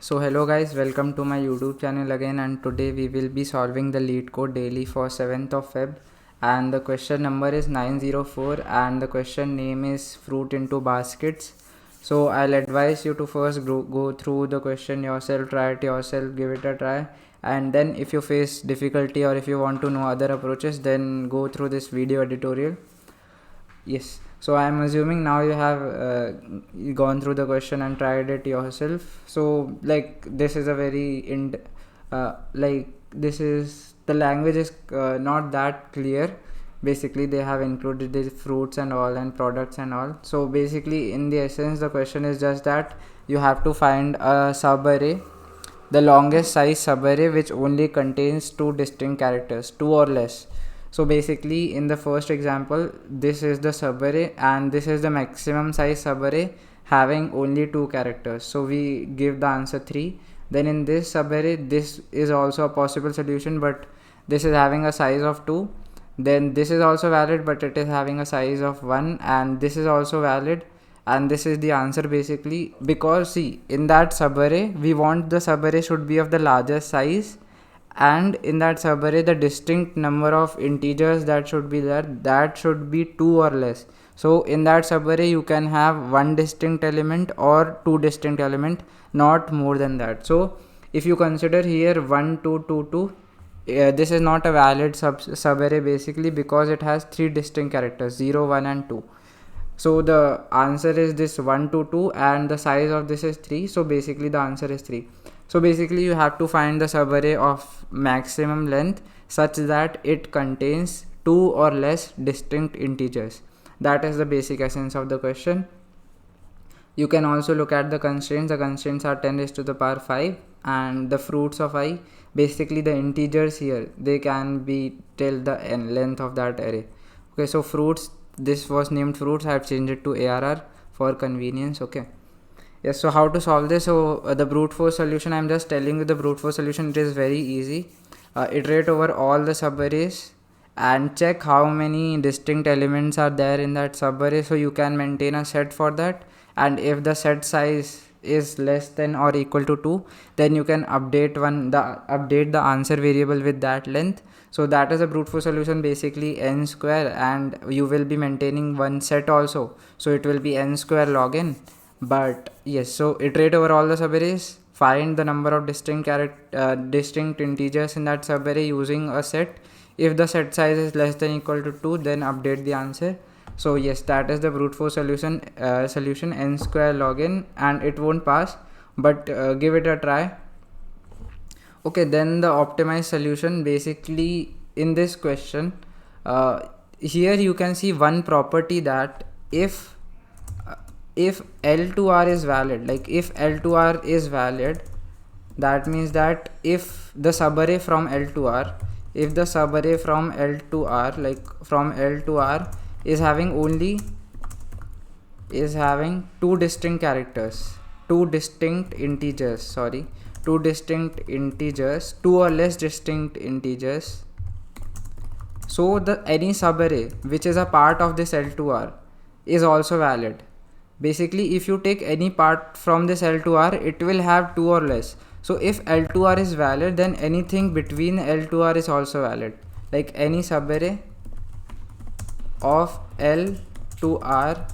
So hello guys, welcome to my YouTube channel again, and today we will be solving the LeetCode daily for 7th of Feb, and the question number is 904 and the question name is fruit into baskets. So I'll advise you to first go through the question yourself, try it yourself, give it a try, and then if you face difficulty or if you want to know other approaches, then go through this video editorial. Yes, so I am assuming now you have gone through the question and tried it yourself. So this is a very this is the language is not that clear. Basically they have included the fruits and all and products and all. So basically in the essence the question is just that you have to find a subarray, the longest size subarray which only contains two distinct characters, two or less. So basically in the first example, this is the subarray and this is the maximum size subarray having only two characters. So we give the answer 3. Then in this subarray, this is also a possible solution, but this is having a size of 2. Then this is also valid, but it is having a size of 1, and this is also valid, and this is the answer basically, because see, in that subarray we want the subarray should be of the largest size, and in that subarray the distinct number of integers that should be there, that should be 2 or less. So in that subarray you can have one distinct element or two distinct element, not more than that. So if you consider here 1 2 2 2, this is not a valid subarray basically, because it has three distinct characters 0 1 and 2. So the answer is this 1 2 2 and the size of this is 3. So basically the answer is 3. So basically you have to find the subarray of maximum length such that it contains two or less distinct integers. That is the basic essence of the question. You can also look at the constraints. The constraints are 10 raised to the power 5 and the fruits of I, basically the integers here, they can be till the length of that array. Okay, so fruits, this was named fruits, I have changed it to ARR for convenience. Okay. Yes, so how to solve this? So the brute force solution, I'm just telling you the brute force solution. It is very easy. Iterate over all the subarrays and check how many distinct elements are there in that subarray, so you can maintain a set for that. And if the set size is less than or equal to 2, then you can update the answer variable with that length. So that is a brute force solution, basically n square, and you will be maintaining one set also, so it will be n square log n. But yes, so iterate over all the subarrays, find the number of distinct integers in that subarray using a set. If the set size is less than equal to 2, then update the answer. So yes, that is the brute force solution, n square log n, and it won't pass, but give it a try. Okay, then the optimized solution, basically in this question, here you can see one property that if L2R is valid, like if L2R is valid, that means that if the subarray from L2R, if the subarray from L2R, like from L2R is having two distinct integers, two or less distinct integers, so the any subarray which is a part of this L2R is also valid. Basically if you take any part from this L2R, it will have two or less. So if L2R is valid, then anything between L2R is also valid, like any subarray of L2R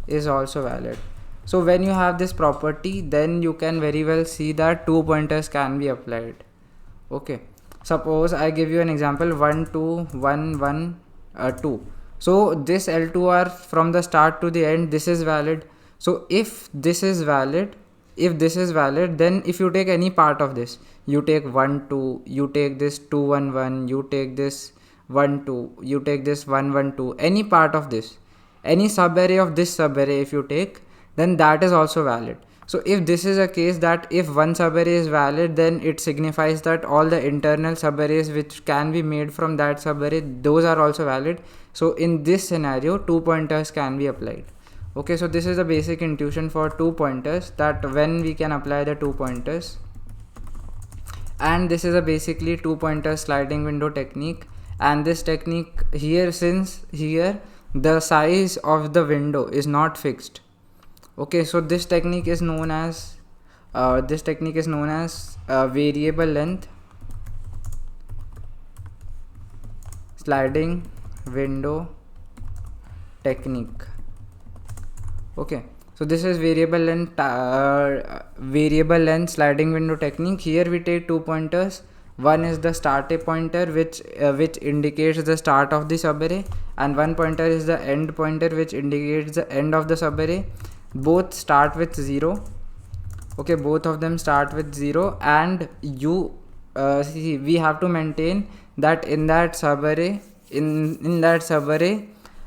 is also valid. So when you have this property, then you can very well see that 2 pointers can be applied. Okay, suppose I give you an example 1 2 1 1 2. So this L2R from the start to the end, this is valid. So if this is valid, then if you take any part of this, you take 1 2, you take this 2 1 1, you take this 1 2, you take this 1 1 2, any part of this, any subarray of this subarray if you take, then that is also valid. So if this is a case that if one subarray is valid, then it signifies that all the internal subarrays which can be made from that subarray, those are also valid. So in this scenario, 2 pointers can be applied. Okay, so this is the basic intuition for 2 pointers, that when we can apply the 2 pointers. And this is a basically 2 pointer sliding window technique. And this technique here, since here the size of the window is not fixed, okay, so this technique is known as This technique is known as variable length sliding window technique. Okay, so this is variable length sliding window technique. Here we take 2 pointers. One is the start pointer, which indicates the start of the subarray, and one pointer is the end pointer, which indicates the end of the subarray. Both start with 0. Okay, both of them start with 0, and you see, we have to maintain that in that subarray,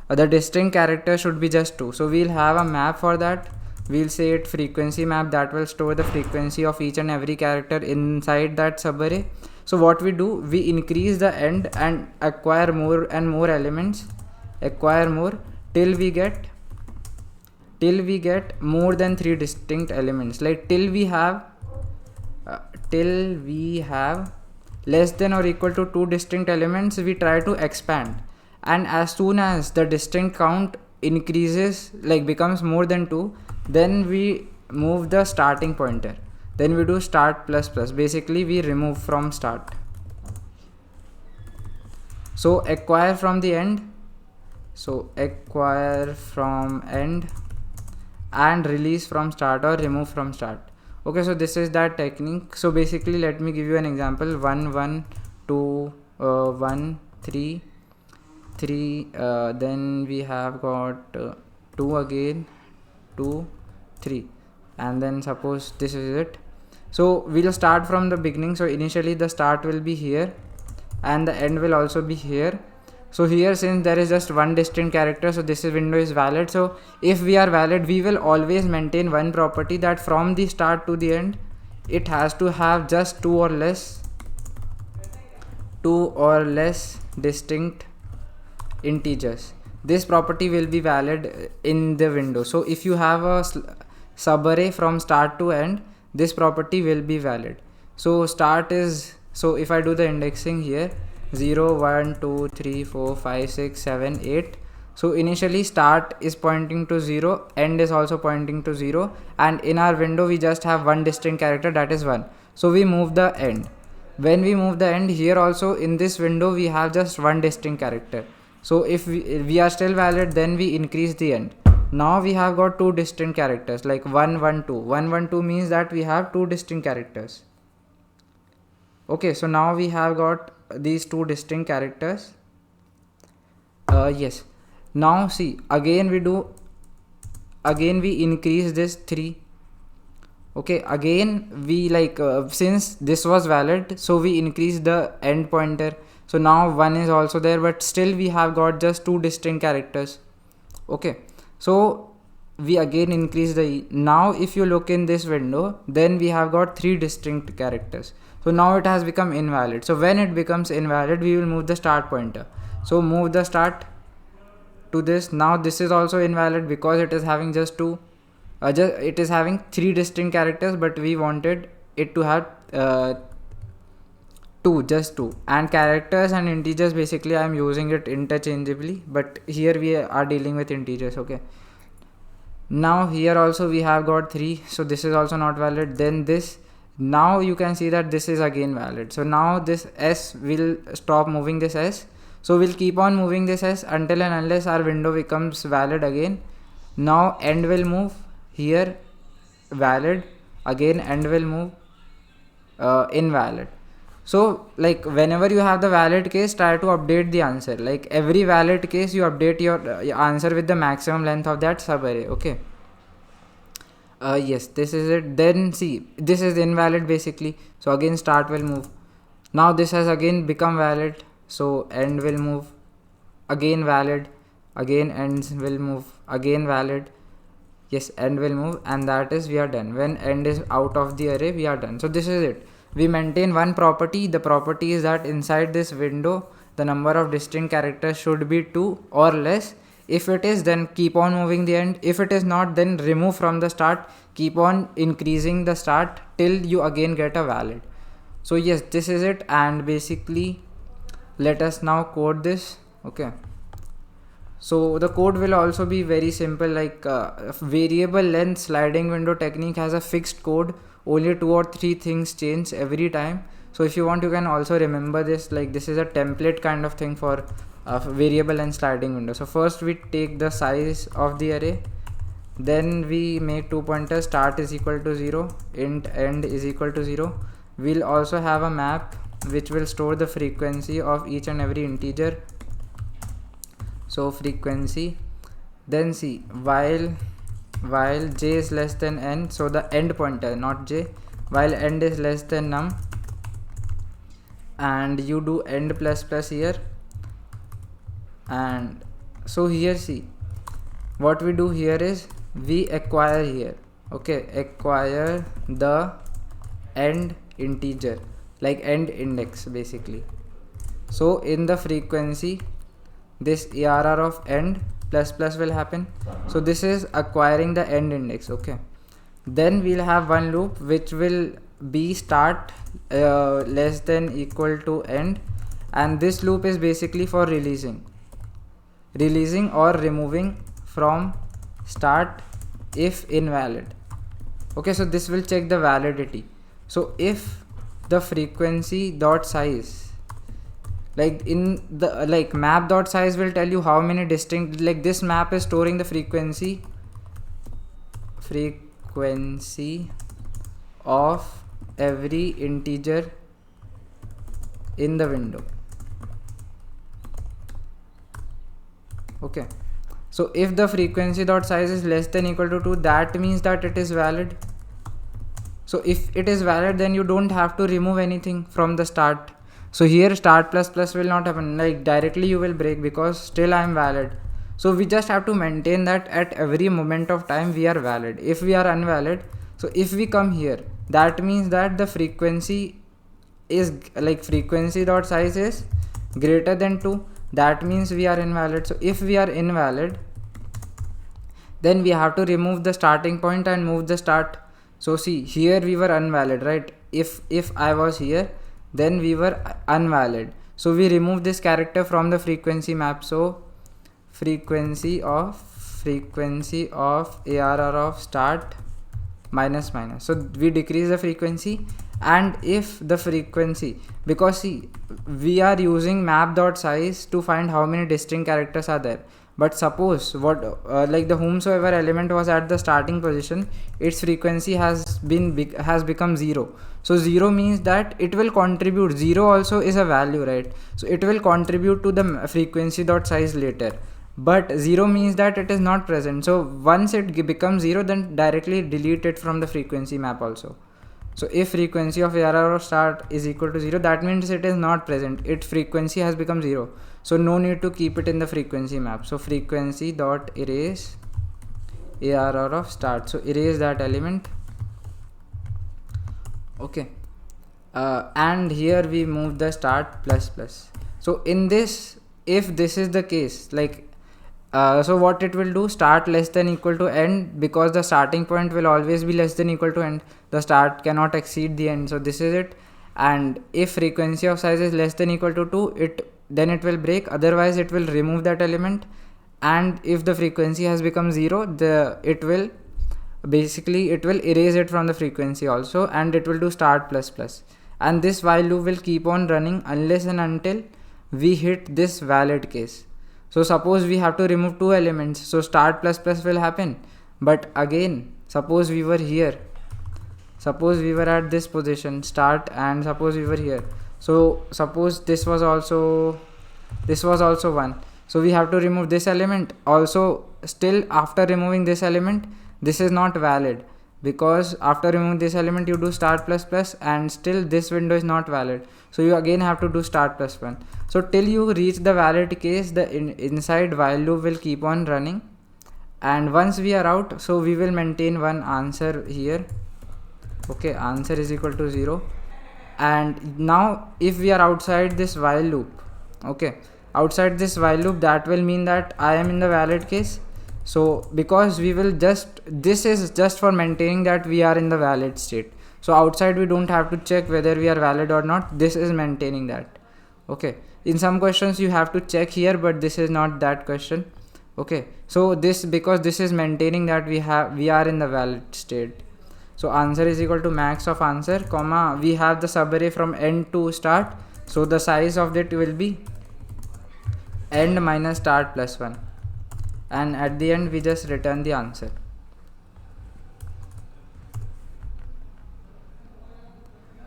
the distinct character should be just 2. So we'll have a map for that. We'll say it frequency map, that will store the frequency of each and every character inside that subarray. So what we do, we increase the end and acquire more and more elements, till we get more than 3 distinct elements. Like till we have less than or equal to 2 distinct elements, we try to expand. And as soon as the distinct count increases, like becomes more than 2, then we move the starting pointer. Then we do start plus plus. Basically we remove from start. So acquire from the end. So acquire from end and release from start or remove from start. Okay, so this is that technique. So basically, let me give you an example. 1 1 2 1 3 3, then we have got 2 again, 2 3, and then suppose this is it. So we'll start from the beginning. So initially the start will be here and the end will also be here. So here, since there is just one distinct character, so this window is valid. So if we are valid, we will always maintain one property, that from the start to the end it has to have just two or less distinct integers. This property will be valid in the window. So if you have a subarray from start to end, this property will be valid. So start is, so if I do the indexing here, 0 1 2 3 4 5 6 7 8, so initially start is pointing to 0, end is also pointing to 0, and in our window we just have one distinct character, that is 1. So we move the end. When we move the end, here also in this window we have just one distinct character. So if we are still valid, then we increase the end. Now we have got two distinct characters, like 1 1 2. 1 1 2 means that we have two distinct characters. Okay, so now we have got these two distinct characters. Yes, now see, again we increase this 3. Okay, again we since this was valid, so we increase the end pointer. So now 1 is also there, but still we have got just two distinct characters. Okay, so we again increase the E. Now if you look in this window, then we have got 3 distinct characters. So now it has become invalid. So when it becomes invalid, we will move the start pointer. So move the start to this. Now this is also invalid because it is having just two. It is having 3 distinct characters, but we wanted it to have just two. And characters and integers, basically I am using it interchangeably, but here we are dealing with integers. Okay. Now here also we have got 3. So this is also not valid. Then this. Now you can see that this is again valid. So now this S will stop moving this S. So we'll keep on moving this S until and unless our window becomes valid again. Now end will move here, valid, again end will move invalid. So like whenever you have the valid case, try to update the answer. Like every valid case you update your answer with the maximum length of that subarray. Okay. Yes, this is it. Then see, this is invalid basically. So again start will move. Now this has again become valid. So end will move. Again valid. Again ends will move. Again valid. Yes, end will move, and that is we are done. When end is out of the array, we are done. So this is it. We maintain one property. The property is that inside this window, the number of distinct characters should be 2 or less. If it is, then keep on moving the end. If it is not, then remove from the start. Keep on increasing the start till you again get a valid. So yes, this is it. And basically, let us now code this. Okay. So the code will also be very simple, like variable length sliding window technique has a fixed code, only 2 or 3 things change every time. So if you want, you can also remember this, like this is a template kind of thing for variable and sliding window. So first we take the size of the array, then we make 2 pointers, start is equal to 0, int end is equal to 0. We'll also have a map which will store the frequency of each and every integer. So frequency, then see while j is less than n, so the end pointer, not j, while end is less than num, and you do end plus plus here. And so here see what we do here is we acquire here, okay, acquire the end integer, like end index basically. So in the frequency, this ARR of end plus plus will happen. So this is acquiring the end index, okay. Then we'll have one loop which will be start less than equal to end, and this loop is basically for releasing or removing from start if invalid, okay. So this will check the validity. So if the frequency dot size, like in the like map dot size will tell you how many distinct, like this map is storing the frequency of every integer in the window, okay. So if the frequency dot size is less than equal to 2, that means that it is valid. So if it is valid, then you don't have to remove anything from the start. So here start plus plus will not happen, like directly you will break because still I am valid. So we just have to maintain that at every moment of time we are valid. If we are invalid, so if we come here, that means that the frequency is like frequency dot size is greater than 2, that means we are invalid. So if we are invalid, then we have to remove the starting point and move the start. So see here we were invalid, right? If I was here, then we were invalid. So we remove this character from the frequency map. So frequency of ARR of start minus minus. So we decrease the frequency, and if the frequency, because see we are using map dot size to find how many distinct characters are there. But suppose what like the whomsoever element was at the starting position, its frequency has become 0. So 0 means that it will contribute, 0 also is a value, right? So it will contribute to the frequency dot size later, but 0 means that it is not present. So once it becomes 0, then directly delete it from the frequency map also. So if frequency of ARR of start is equal to 0, that means it is not present, its frequency has become 0. So no need to keep it in the frequency map. So frequency dot erase ARR of start. So erase that element, okay. And here we move the start plus plus. So in this, if this is the case, like so what it will do, start less than equal to end, because the starting point will always be less than equal to end, the start cannot exceed the end. So this is it. And if frequency of size is less than equal to 2, then it will break, otherwise it will remove that element. And if the frequency has become 0, it will erase it from the frequency also, and it will do start plus plus. And this while loop will keep on running unless and until we hit this valid case. So suppose we have to remove 2 elements, so start plus plus will happen. But again, suppose we were here, suppose we were at this position start, and suppose we were here, so suppose this was also 1, so we have to remove this element also. Still after removing this element, this is not valid, because after removing this element you do start plus plus, and still this window is not valid. So you again have to do start plus 1. So till you reach the valid case, the inside while loop will keep on running. And once we are out, so we will maintain one answer here, okay, answer is equal to 0. And now if we are outside this while loop, okay, outside this while loop, that will mean that I am in the valid case. So because we will this is just for maintaining that we are in the valid state. So outside we don't have to check whether we are valid or not, this is maintaining that, okay. In some questions you have to check here, but this is not that question. Okay, so this, because this is maintaining that we are in the valid state. So answer is equal to max of answer, comma, we have the subarray from end to start, so the size of it will be end minus start plus 1, and at the end we just return the answer.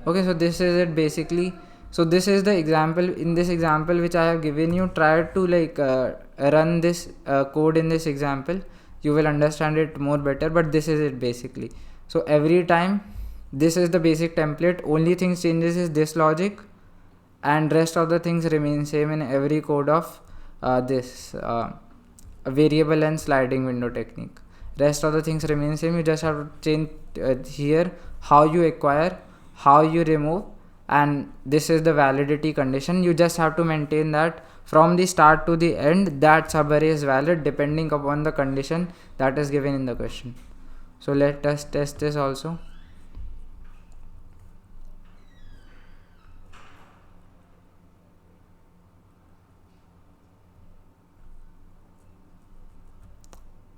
Okay, so this is it basically. So this is the example. In this example which I have given you, try to like run this code in this example, you will understand it more better, but this is it basically. So every time, this is the basic template, only thing changes is this logic, and rest of the things remain same in every code of this variable and sliding window technique. Rest of the things remain same, you just have to change here how you acquire, how you remove, and this is the validity condition. You just have to maintain that from the start to the end, that subarray is valid depending upon the condition that is given in the question. So let us test this also.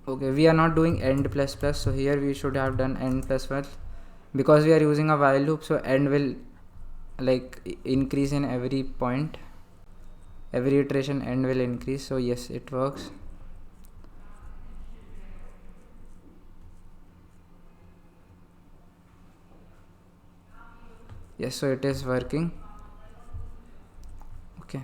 Okay, we are not doing end plus plus, so here we should have done end plus 1, because we are using a while loop, so end will like increase in every point, every iteration end will increase. So yes, it works. Yes, so it is working. Okay,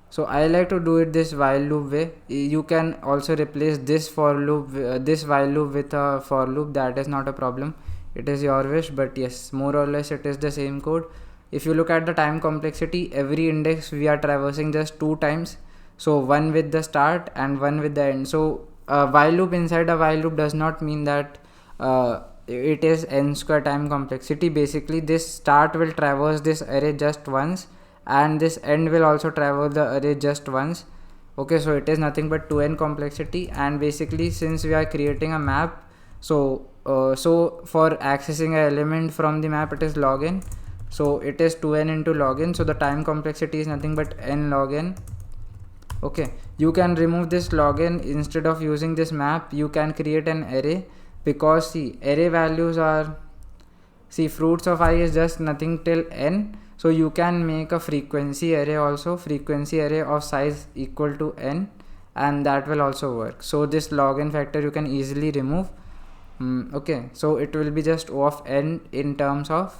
so I like to do it this while loop way. You can also replace this for loop, this while loop with a for loop, that is not a problem, it is your wish, but yes, more or less it is the same code. If you look at the time complexity, every index we are traversing just 2 times, so one with the start and one with the end. So while loop inside a while loop does not mean that it is n square time complexity. Basically this start will traverse this array just once, and this end will also traverse the array just once. Okay, so it is nothing but 2n complexity, and basically since we are creating a map, so so for accessing an element from the map, it is log n, so it is 2n into log n, so the time complexity is nothing but n log n. Okay, you can remove this log n. Instead of using this map, you can create an array, because see, array values are, see, fruits of I is just nothing till n, so you can make a frequency array also, frequency array of size equal to n, and that will also work. So this log n factor you can easily remove. Okay, so it will be just O of n in terms of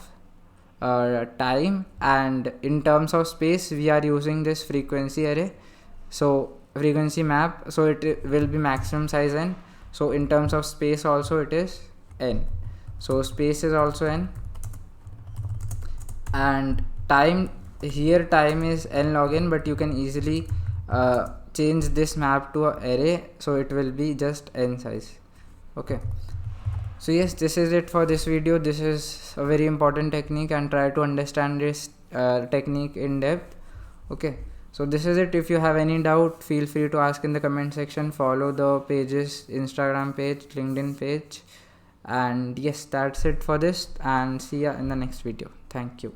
time, and in terms of space we are using this frequency array, so frequency map, so it will be maximum size n. So in terms of space also it is n, so space is also n, and time, here time is n log n, but you can easily change this map to a array, so it will be just n size. Okay, so yes, this is it for this video. This is a very important technique, and try to understand this technique in depth. Okay, so this is it. If you have any doubt, feel free to ask in the comment section. Follow the pages, Instagram page, LinkedIn page, and yes, that's it for this, and see ya in the next video. Thank you.